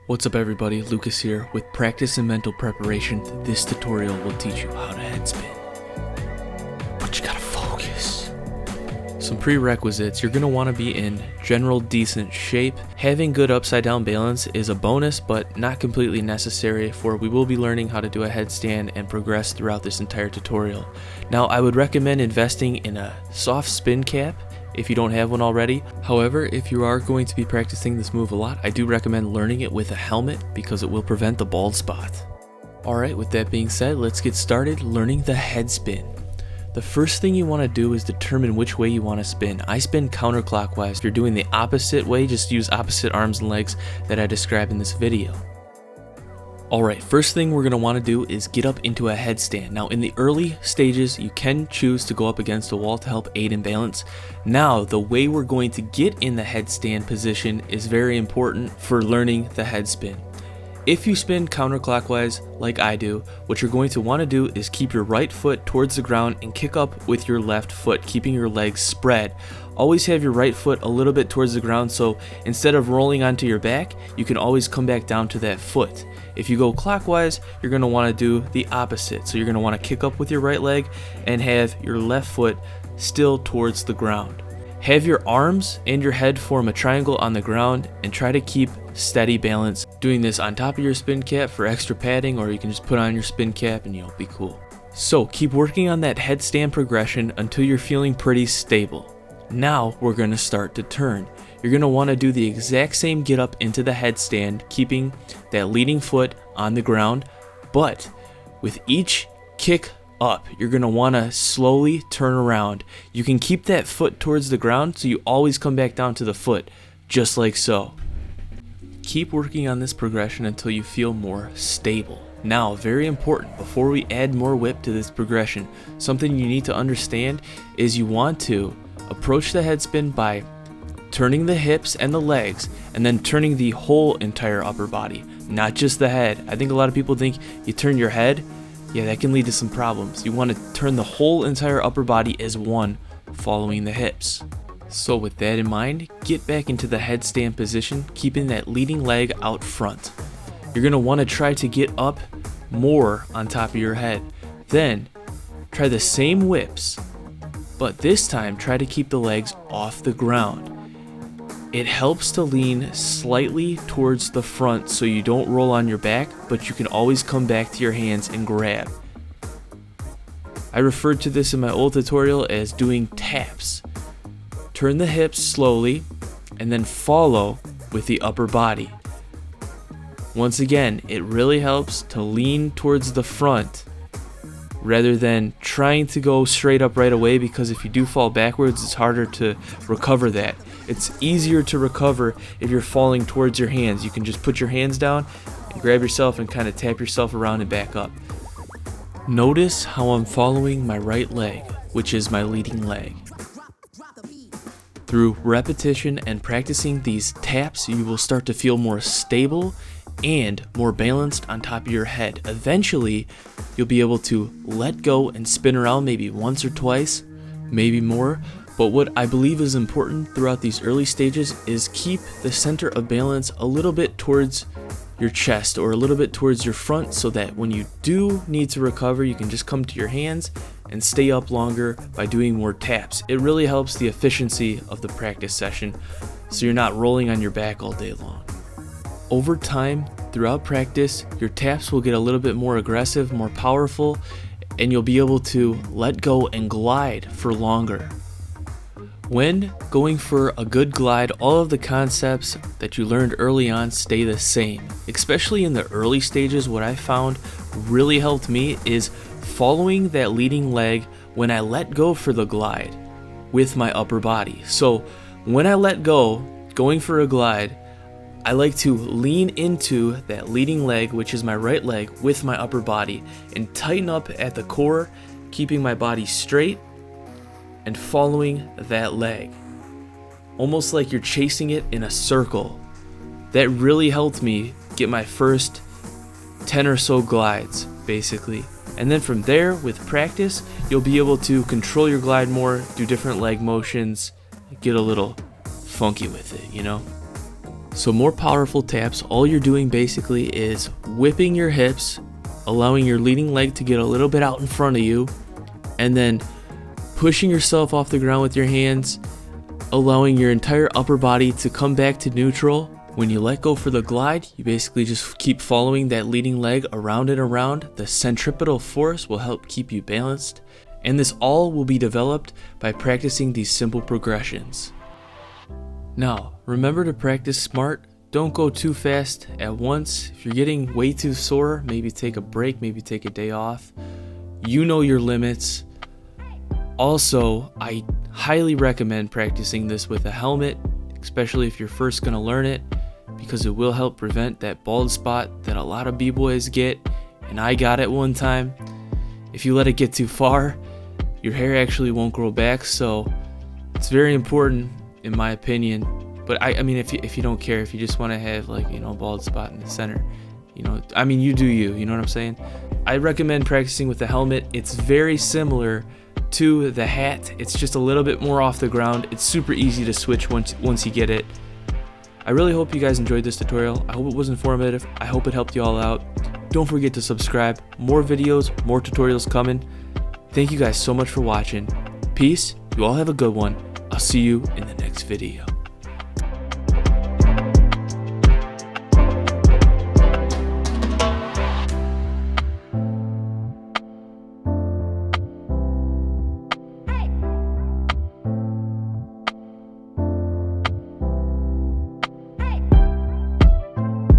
What's up everybody, Lucas here. With practice and mental preparation, this tutorial will teach you how to headspin. But you gotta focus. Some prerequisites: you're gonna wanna be in general decent shape. Having good upside down balance is a bonus, but not completely necessary, for we will be learning how to do a headstand and progress throughout this entire tutorial. Now, I would recommend investing in a soft spin cap if you don't have one already. However, if you are going to be practicing this move a lot, I do recommend learning it with a helmet because it will prevent the bald spot. Alright, with that being said, let's get started learning the headspin. The first thing you want to do is determine which way you want to spin. I spin counterclockwise. If you're doing the opposite way, just use opposite arms and legs that I described in this video. Alright, first thing we're going to want to do is get up into a headstand. Now, in the early stages, you can choose to go up against a wall to help aid in balance. Now, the way we're going to get in the headstand position is very important for learning the headspin. If you spin counterclockwise, like I do, what you're going to want to do is keep your right foot towards the ground and kick up with your left foot, keeping your legs spread. Always have your right foot a little bit towards the ground, so instead of rolling onto your back, you can always come back down to that foot. If you go clockwise, you're going to want to do the opposite. So you're going to want to kick up with your right leg and have your left foot still towards the ground. Have your arms and your head form a triangle on the ground and try to keep steady balance. Doing this on top of your spin cap for extra padding, or you can just put on your spin cap and you'll be cool. So keep working on that headstand progression until you're feeling pretty stable. Now we're going to start to turn. You're going to want to do the exact same get up into the headstand, keeping that leading foot on the ground, but with each kick up, you're going to want to slowly turn around. You can keep that foot towards the ground, so you always come back down to the foot, just like so. Keep working on this progression until you feel more stable. Now, very important, before we add more whip to this progression, something you need to understand is you want to approach the headspin by turning the hips and the legs, and then turning the whole entire upper body, not just the head. I think a lot of people think you turn your head. Yeah, that can lead to some problems. You want to turn the whole entire upper body as one, following the hips. So with that in mind, get back into the headstand position, keeping that leading leg out front. You're going to want to try to get up more on top of your head. Then try the same whips, but this time try to keep the legs off the ground. It helps to lean slightly towards the front so you don't roll on your back, but you can always come back to your hands and grab. I referred to this in my old tutorial as doing taps. Turn the hips slowly and then follow with the upper body. Once again, it really helps to lean towards the front rather than trying to go straight up right away, because if you do fall backwards, it's harder to recover that. It's easier to recover if you're falling towards your hands. You can just put your hands down and grab yourself and kind of tap yourself around and back up. Notice how I'm following my right leg, which is my leading leg. Through repetition and practicing these taps, you will start to feel more stable and more balanced on top of your head. Eventually, you'll be able to let go and spin around maybe once or twice, maybe more. But what I believe is important throughout these early stages is keep the center of balance a little bit towards your chest or a little bit towards your front, so that when you do need to recover, you can just come to your hands and stay up longer by doing more taps. It really helps the efficiency of the practice session, so you're not rolling on your back all day long. Over time, throughout practice, your taps will get a little bit more aggressive, more powerful, and you'll be able to let go and glide for longer. When going for a good glide, all of the concepts that you learned early on stay the same. Especially in the early stages, what I found really helped me is following that leading leg when I let go for the glide with my upper body. So when I let go, going for a glide, I like to lean into that leading leg, which is my right leg, with my upper body, and tighten up at the core, keeping my body straight and following that leg, almost like you're chasing it in a circle. That really helped me get my first 10 or so glides, basically. And then from there, with practice, you'll be able to control your glide more, do different leg motions, get a little funky with it, you know? So more powerful taps, all you're doing basically is whipping your hips, allowing your leading leg to get a little bit out in front of you, and then pushing yourself off the ground with your hands, allowing your entire upper body to come back to neutral. When you let go for the glide, you basically just keep following that leading leg around and around. The centripetal force will help keep you balanced, and this all will be developed by practicing these simple progressions. Now, remember to practice smart. Don't go too fast at once. If you're getting way too sore, maybe take a break, maybe take a day off. You know your limits. Also, I highly recommend practicing this with a helmet, especially if you're first going to learn it, because it will help prevent that bald spot that a lot of b-boys get, and I got it one time. If you let it get too far, your hair actually won't grow back, so it's very important in my opinion. But I mean, if you don't care, if you just want to have, like, you know, a bald spot in the center, you know, I mean, you do you know what I'm saying? I recommend practicing with the helmet. It's very similar to the hat. It's just a little bit more off the ground. It's super easy to switch once you get it. I really hope you guys enjoyed this tutorial. I hope it was informative. I hope it helped you all out. Don't forget to subscribe. More videos, more tutorials coming. Thank you guys so much for watching. Peace. You all have a good one. I'll see you in the next video.